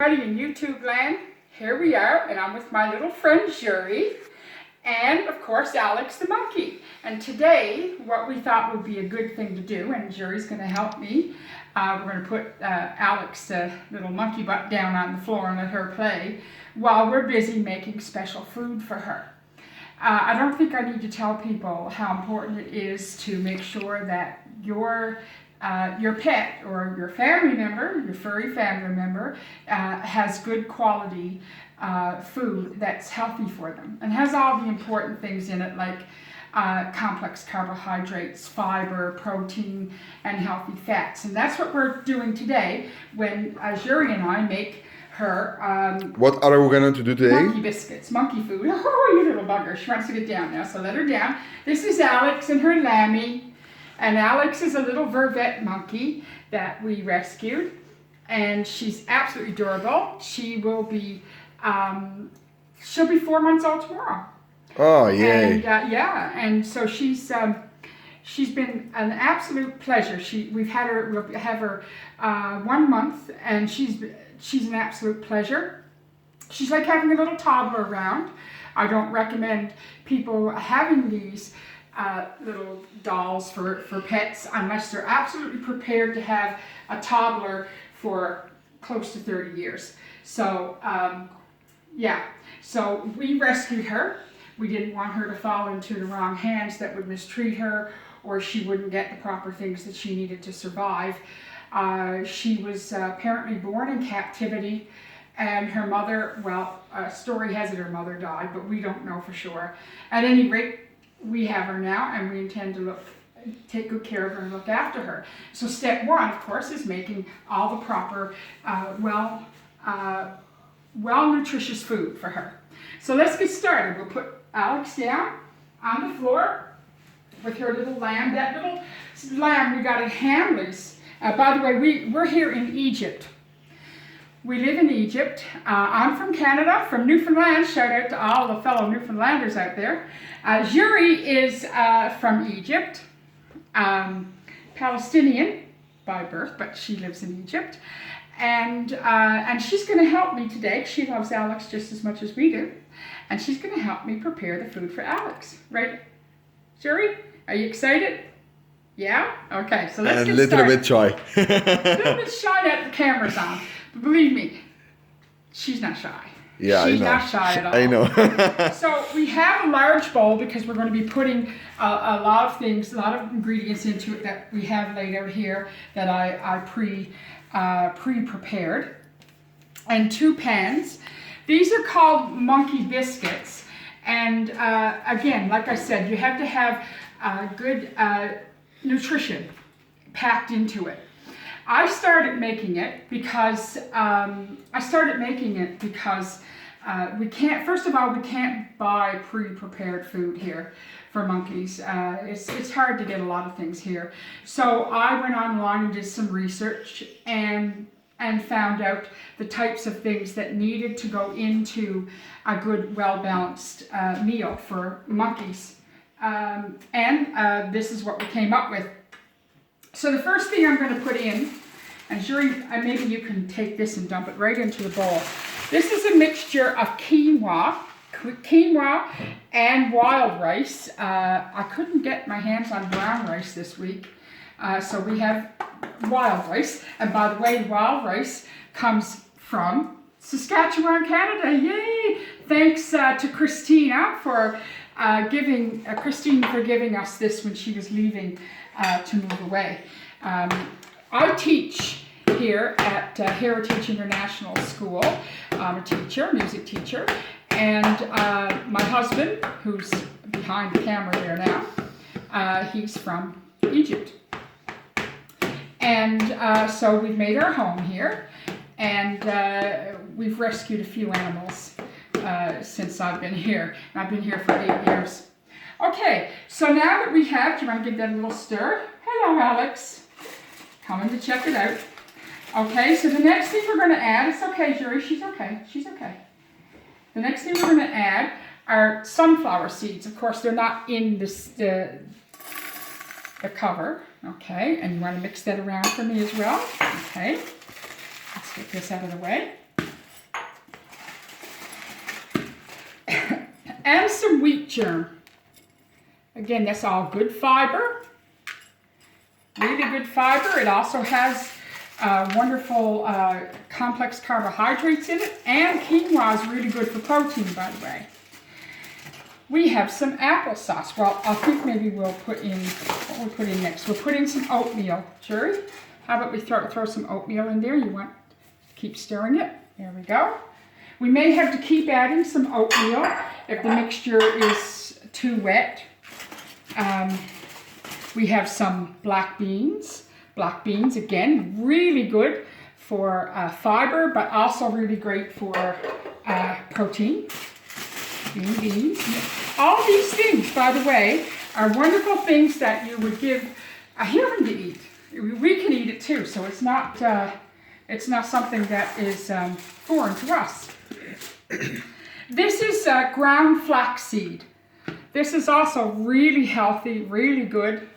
Everybody in YouTube land, here we are, and I'm with my little friend Joury, and of course Alex the monkey. And today, what we thought would be a good thing to do, and Joury's going to help me, we're going to put Alex, the little monkey butt, down on the floor and let her play while we're busy making special food for her. I don't think I need to tell people how important it is to make sure that your pet or your family member, your furry family member, has good quality food that's healthy for them and has all the important things in it like complex carbohydrates, fiber, protein, and healthy fats. And that's what we're doing today when Joury and I make her what are we going to do today? monkey biscuits, monkey food. Oh, you little bugger. She wants to get down now, so let her down. This is Alex and her lammy. And Alex is a little vervet monkey that we rescued, and she's absolutely adorable. She will be, she'll be 4 months old tomorrow. Oh, yay. And and so she's been an absolute pleasure. We'll have her 1 month, and she's an absolute pleasure. She's like having a little toddler around. I don't recommend people having these little dolls for pets unless they're absolutely prepared to have a toddler for close to 30 years. So so we rescued her. We didn't want her to fall into the wrong hands that would mistreat her, or she wouldn't get the proper things that she needed to survive. She was apparently born in captivity, and her mother, well, story has it her mother died, but we don't know for sure. At any rate, we have her now, and we intend to take good care of her and look after her. So step one, of course, is making all the proper, nutritious food for her. So let's get started. We'll put Alex down on the floor with her little lamb. That little lamb we got at Hamley's. By the way, we're here in Egypt. We live in Egypt. I'm from Canada, from Newfoundland. Shout out to all the fellow Newfoundlanders out there. Joury is from Egypt, Palestinian by birth, but she lives in Egypt. And she's going to help me today. She loves Alex just as much as we do. And she's going to help me prepare the food for Alex. Right, Joury? Are you excited? Yeah? Okay, so let's get started. And a little bit shy. A little bit shy that the camera's on. But believe me, she's not shy. Yeah, she's I know. Not shy at all. I know. So we have a large bowl because we're going to be putting a lot of things, a lot of ingredients into it that we have laid out here that I pre-prepared. And 2 pans. These are called monkey biscuits. And again, like I said, you have to have good nutrition packed into it. I started making it because we can't. First of all, we can't buy pre-prepared food here for monkeys. It's hard to get a lot of things here. So I went online and did some research and found out the types of things that needed to go into a good, well-balanced meal for monkeys. This is what we came up with. So the first thing I'm going to put in, and Joury, maybe you can take this and dump it right into the bowl. This is a mixture of quinoa and wild rice. I couldn't get my hands on brown rice this week, so we have wild rice. And by the way, wild rice comes from Saskatchewan, Canada. Yay! Thanks to Christina for giving us this when she was leaving to move away. I teach here at Heritage International School. I'm a teacher, music teacher, and my husband, who's behind the camera there now, he's from Egypt. And so we've made our home here, and we've rescued a few animals since I've been here. And I've been here for 8 years. Okay, so now that we have, do you want to give that a little stir? Hello, Alex. Coming to check it out. Okay, so the next thing we're going to add, it's okay, Joury, she's okay. The next thing we're going to add are sunflower seeds. Of course, they're not in the cover. Okay, and you want to mix that around for me as well. Okay, let's get this out of the way. and some wheat germ. Again, that's all good fiber. Really good fiber. It also has wonderful complex carbohydrates in it, and quinoa is really good for protein, by the way. We have some applesauce. Well, I think maybe we'll put in, what we'll put in next? We'll put in some oatmeal. Joury, how about we throw some oatmeal in there? You want to keep stirring it? There we go. We may have to keep adding some oatmeal if the mixture is too wet. We have some black beans. Black beans, again, really good for fiber, but also really great for protein. Green beans. All these things, by the way, are wonderful things that you would give a human to eat. We can eat it too, so it's not something that is foreign to us. This is ground flaxseed. This is also really healthy, really good.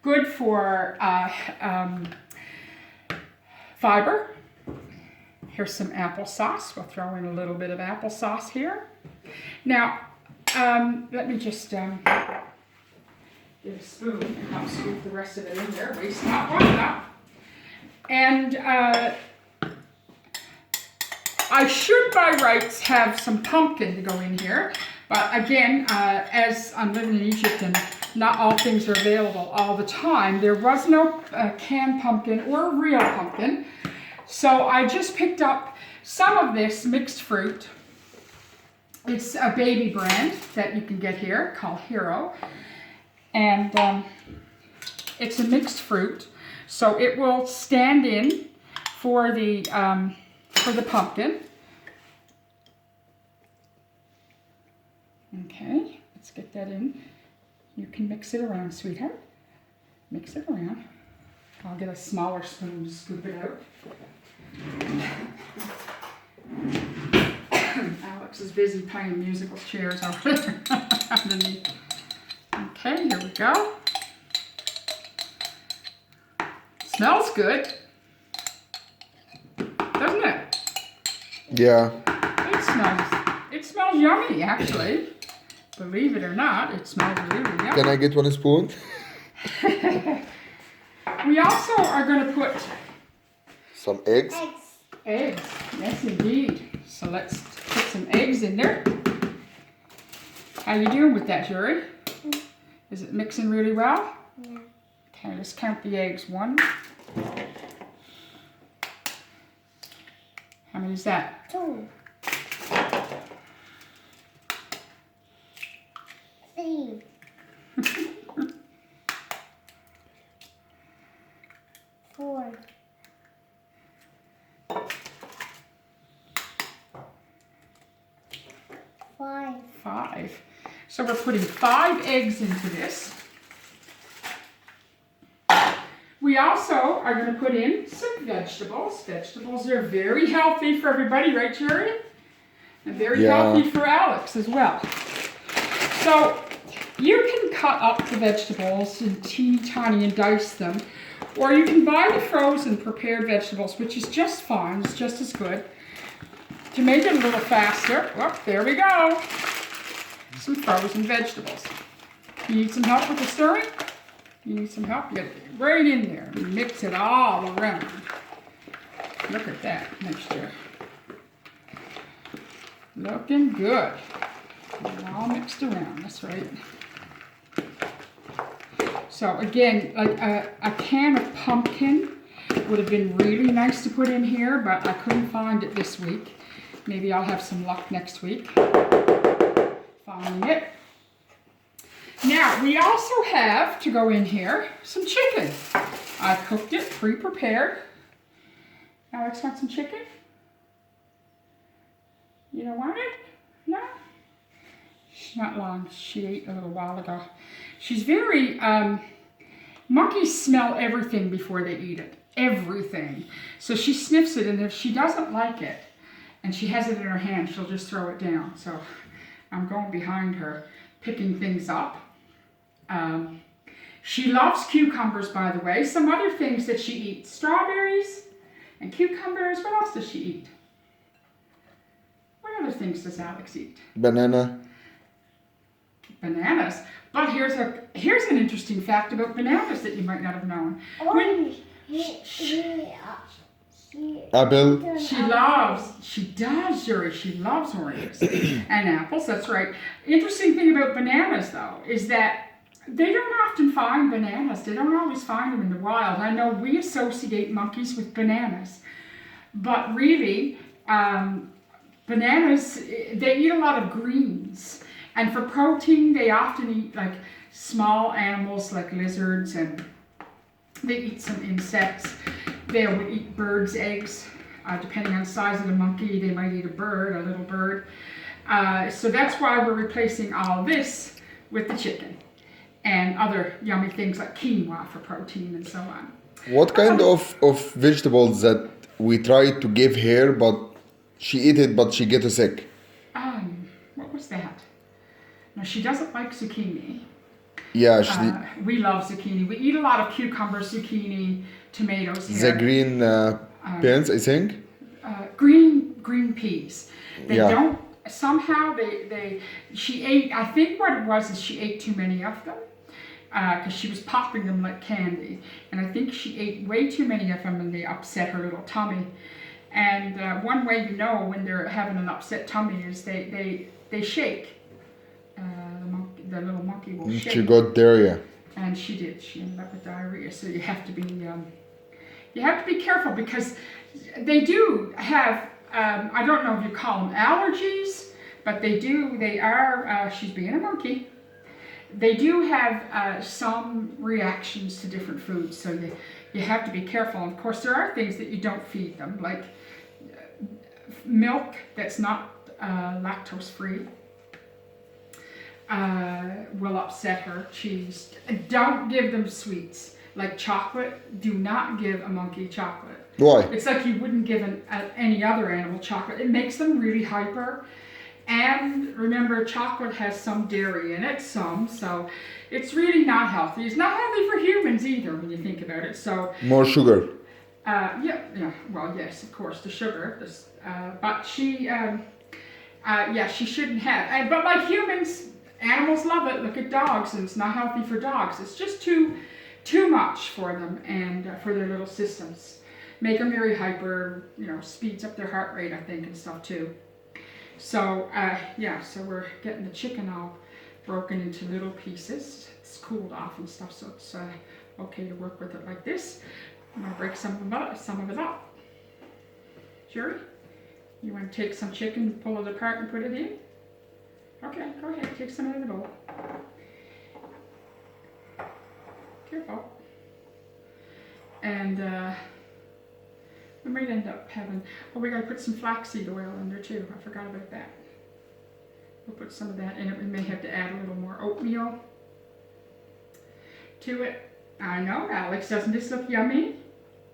Good for fiber. Here's some applesauce. We'll throw in a little bit of applesauce here. Now, let me just get a spoon and help scoop the rest of it in there. Waste not, want not. And I should by rights have some pumpkin to go in here. But again, as I'm living in Egypt and not all things are available all the time, there was no canned pumpkin or real pumpkin. So I just picked up some of this mixed fruit. It's a baby brand that you can get here called Hero. And it's a mixed fruit. So it will stand in for the pumpkin. Okay, let's get that in. You can mix it around, sweetheart. Mix it around. I'll get a smaller spoon to scoop it out. Alex is busy playing musical chairs over there underneath. Okay, here we go. Smells good, doesn't it? Yeah. It smells yummy, actually. Believe it or not, it smells really yummy. Can I get one spoon? We also are going to put Some eggs. eggs. Yes, indeed. So let's put some eggs in there. How you doing with that, Joury? Is it mixing really well? Yeah. Okay, let's count the eggs. 1. How many is that? 2, 3, 4, 5. 5. So we're putting 5 eggs into this. We also are going to put in some vegetables. Vegetables are very healthy for everybody, right, Joury? And very healthy for Alex as well. So you can cut up the vegetables in teeny tiny and dice them, or you can buy the frozen prepared vegetables, which is just fine. It's just as good. To make it a little faster, oh, there we go. Some frozen vegetables. You need some help with the stirring? You need some help? Get it right in there and mix it all around. Look at that mixture. Looking good. Get it all mixed around, that's right. So again, like a can of pumpkin would have been really nice to put in here, but I couldn't find it this week. Maybe I'll have some luck next week finding it. Now, we also have to go in here some chicken. I cooked it, pre-prepared. Alex wants some chicken? You don't want it? No? She's not long. She ate a little while ago. She's very, monkeys smell everything before they eat it. Everything. So she sniffs it, and if she doesn't like it, and she has it in her hand, she'll just throw it down. So I'm going behind her, picking things up. She loves cucumbers, by the way. Some other things that she eats. Strawberries and cucumbers. What else does she eat? What What other things does Alex eat? Banana. Bananas. But here's an interesting fact about bananas that you might not have known. Orange. Apple. She does, Joury. She loves oranges and apples. That's right. Interesting thing about bananas, though, is that they don't often find bananas. They don't always find them in the wild. I know we associate monkeys with bananas, but really, bananas, they eat a lot of greens. And for protein, they often eat like small animals like lizards, and they eat some insects. They will eat birds' eggs. Depending on the size of the monkey, they might eat a little bird. So that's why we're replacing all this with the chicken and other yummy things like quinoa for protein and so on. What kind of vegetables that we try to give her, but she eat it, but she get sick? What was that? No, she doesn't like zucchini. Yeah, We love zucchini. We eat a lot of cucumber, zucchini, tomatoes here. the green beans, I think. Green peas. They Yeah. don't, somehow she ate, I think what it was is she ate too many of them. Because she was popping them like candy. And I think she ate way too many of them and they upset her little tummy. And one way you know when they're having an upset tummy is they shake. The little monkey will shake. She got diarrhea. And she did. She ended up with diarrhea. So you have to be careful because they do have, I don't know if you call them allergies, but they are, she's being a monkey. They do have some reactions to different foods, so you have to be careful. And of course, there are things that you don't feed them, like milk that's not lactose free. Will upset her. Cheese. Don't give them sweets like chocolate. Do not give a monkey chocolate. Why? It's like you wouldn't give any other animal chocolate. It makes them really hyper. And remember, chocolate has some dairy in it, so it's really not healthy. It's not healthy for humans either when you think about it. So More sugar. well, yes, of course, the sugar. But she shouldn't have. But like humans, animals love it. Look at dogs, and it's not healthy for dogs. It's just too much for them and for their little systems. Make them very hyper. Speeds up their heart rate, I think, and stuff too. So so we're getting the chicken all broken into little pieces. It's cooled off and stuff, so it's okay to work with it like this. I'm gonna break some of it up. Joury, you want to take some chicken, pull it apart, and put it in? Okay, go ahead, take some out of the bowl. Careful. And we might end up having, we gotta put some flaxseed oil in there too. I forgot about that. We'll put some of that in it. We may have to add a little more oatmeal to it. I know, Alex, doesn't this look yummy?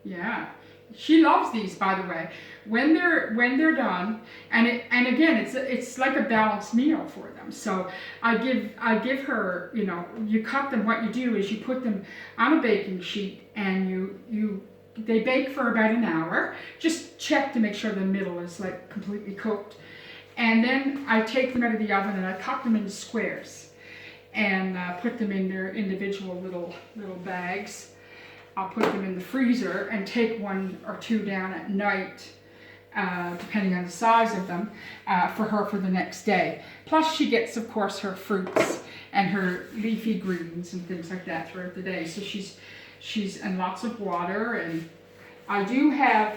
Yeah. She loves these, by the way. When they're done, and again, it's like a balanced meal for them. So I give her, you cut them. What you do is you put them on a baking sheet, and they bake for about an hour. Just check to make sure the middle is like completely cooked, and then I take them out of the oven and I cut them into squares, and put them in their individual little bags. I'll put them in the freezer and take one or two down at night, depending on the size of them, for her for the next day. Plus she gets, of course, her fruits and her leafy greens and things like that throughout the day. So she's and lots of water. And I do have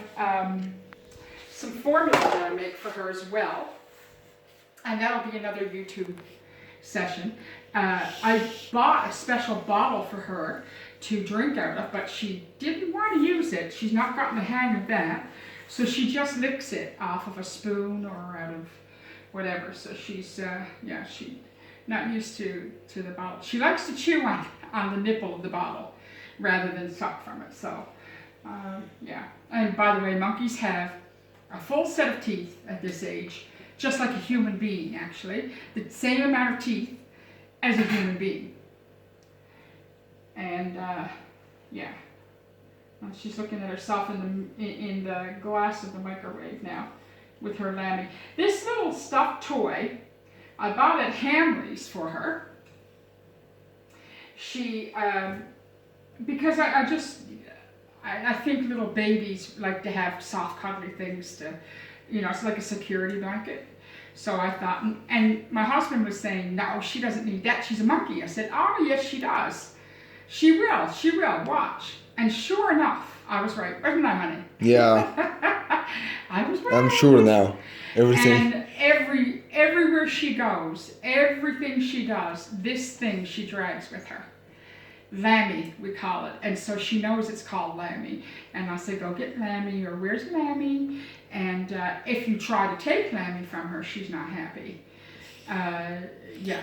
some formula that I make for her as well. And that'll be another YouTube session. I bought a special bottle for her to drink out of, but she didn't want to use it. She's not gotten the hang of that. So she just licks it off of a spoon or out of whatever. So she's, she's not used to the bottle. She likes to chew on the nipple of the bottle rather than suck from it. So, And by the way, monkeys have a full set of teeth at this age, just like a human being, actually. The same amount of teeth as a human being. And she's looking at herself in the glass of the microwave now. with her Lammy. This little stuffed toy, I bought at Hamley's for her. She, because I think little babies like to have soft cuddly things to, it's like a security blanket. So I thought, and my husband was saying, no, she doesn't need that, she's a monkey. I said, oh yes she does. She will, watch. And sure enough, I was right, wasn't I, honey? Yeah. I was right. I'm sure now. Everything. And everywhere she goes, everything she does, this thing she drags with her. Lammy, we call it. And so she knows it's called Lammy. And I say, go get Lammy, or where's Lammy? And if you try to take Lammy from her, she's not happy.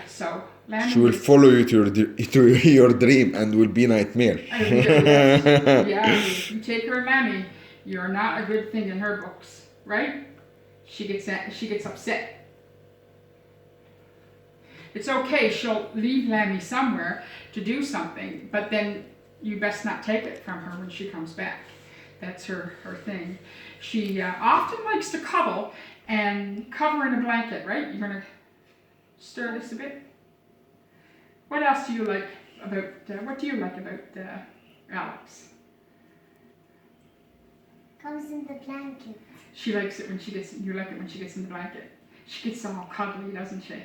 So Lammy... She will follow you to your dream and will be nightmare. Yeah, if you take her Lammy, you're not a good thing in her books, right? She gets upset. It's okay, she'll leave Lammy somewhere to do something, but then you best not take it from her when she comes back. That's her thing. She often likes to cuddle and cover in a blanket, right? You're going to stir this a bit. What else do you like about, what do you like about Alex? Comes in the blanket. She likes it when you like it when she gets in the blanket. She gets all cuddly, doesn't she?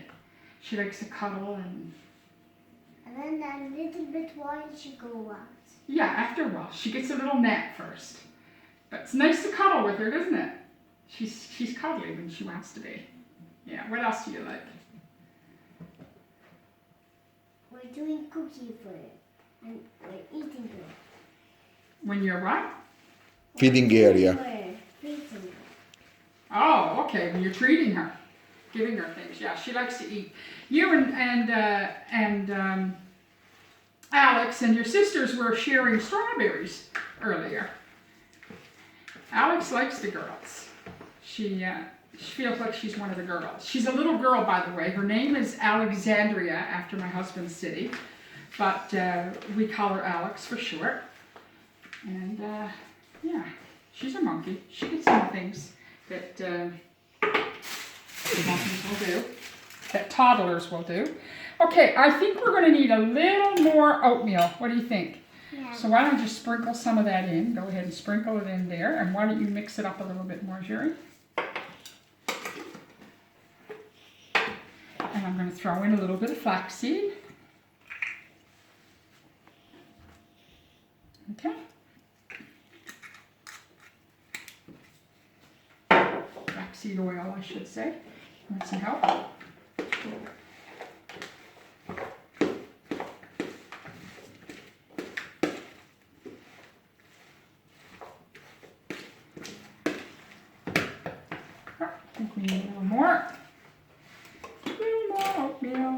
She likes to cuddle and then a little bit while she go out. Yeah, after a while. She gets a little nap first. But it's nice to cuddle with her, isn't it? She's cuddly when she wants to be. Yeah, what else do you like? We're doing cookie for her. And we're eating her. When you're what? Feeding area. Feeding her. Oh, okay, when you're treating her. Giving her things, yeah, she likes to eat. You and Alex and your sisters were sharing strawberries earlier. Alex likes the girls. She feels like she's one of the girls. She's a little girl, by the way. Her name is Alexandria, after my husband's city, but we call her Alex for short. And yeah, she's a monkey. She gets some things that monkeys will do, that toddlers will do. Okay, I think we're going to need a little more oatmeal. What do you think? Yeah. So why don't you sprinkle some of that in? Go ahead and sprinkle it in there. And why don't you mix it up a little bit more, Joury? And I'm going to throw in a little bit of flaxseed. Okay. Flaxseed oil, I should say. Want some help? I think we need a little more. A little more oatmeal.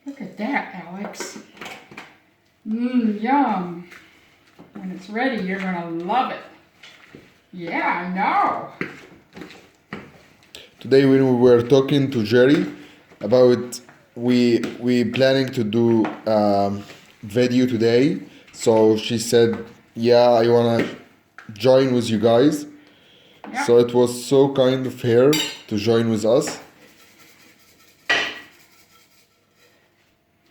Look at that, Alex. Yum. When it's ready, you're going to love it. Yeah, I know. Today when we were talking to Joury about we planning to do video today, so she said, yeah, I wanna join with you guys. Yeah. So it was so kind of her to join with us.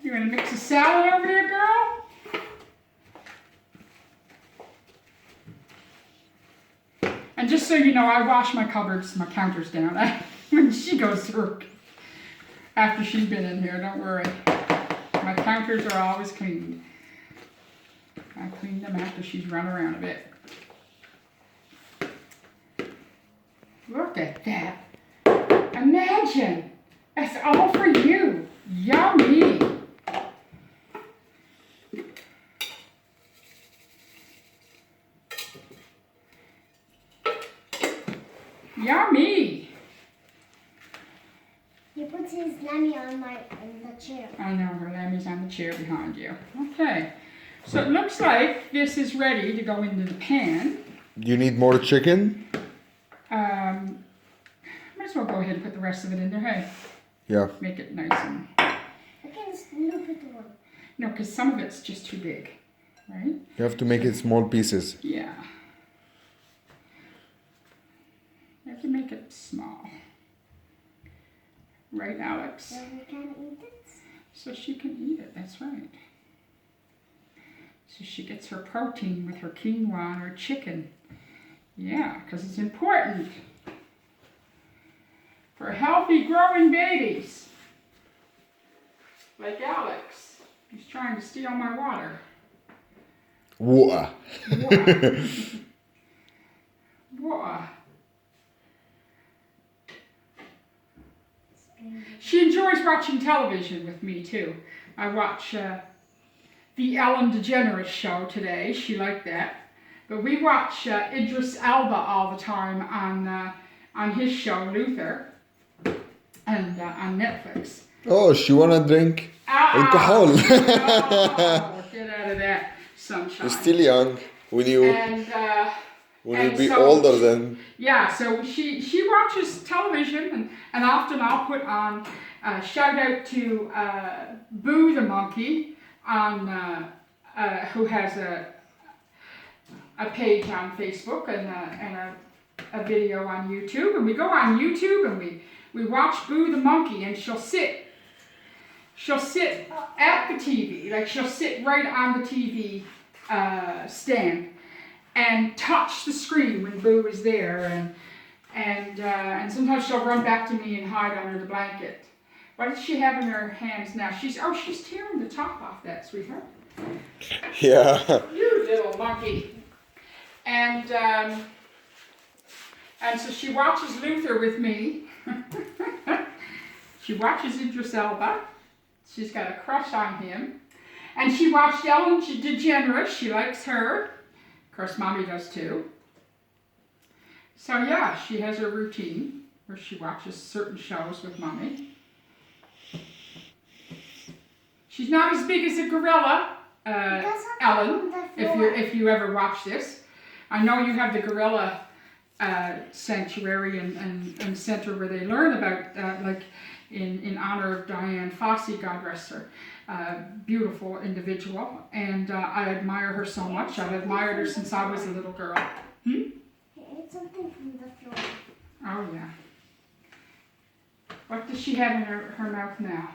You want to mix a salad over here, girl? And just so you know, I wash my cupboards, my counters down when she goes to work. After she's been in here, don't worry. My counters are always cleaned. I clean them after she's run around a bit. Look at that. Imagine. That's all for you. Yummy. Yummy. He puts his lammy on the chair. I know, her lammy's on the chair behind you. Okay. So it looks like this is ready to go into the pan. You need more chicken? Might as well go ahead and put the rest of it in there, hey? Yeah. Make it nice and... I can snoop it one. No, because some of it's just too big. right? You have to make it small pieces. Yeah. You have to make it small. Right, Alex? So we can eat it. So she can eat it, that's right. So she gets her protein with her quinoa and her chicken. Yeah, because it's important for healthy growing babies. Like Alex. He's trying to steal my water. Water. Water. Water. She enjoys watching television with me too. I watch the Ellen DeGeneres show today. She liked that. But we watch Idris Elba all the time on his show Luther and on Netflix. Oh, she wanna drink alcohol. Oh, get out of that, sunshine. You're still young. When you And be so- older, then Yeah, so she watches television, and often I'll put on shout out to Boo the monkey on who has a page on Facebook and a video on YouTube, and we go on YouTube and we watch Boo the monkey, and she'll sit at the TV, like she'll sit right on the TV stand and touch the screen when Boo is there, and sometimes she'll run back to me and hide under the blanket. What does she have in her hands now? She's tearing the top off that, sweetheart. yeah. You little monkey. And so she watches Luther with me. She watches Idris Elba. She's got a crush on him. And she watched Ellen DeGeneres. She likes her. Of course, Mommy does too. So yeah, she has her routine where she watches certain shows with Mommy. She's not as big as a gorilla, Ellen, if you ever watch this. I know you have the gorilla sanctuary and center where they learn about, like in honor of Diane Fossey, God rest her, beautiful individual. And I admire her so much. I've admired her since I was a little girl. It's something from the floor. Oh yeah. What does she have in her mouth now?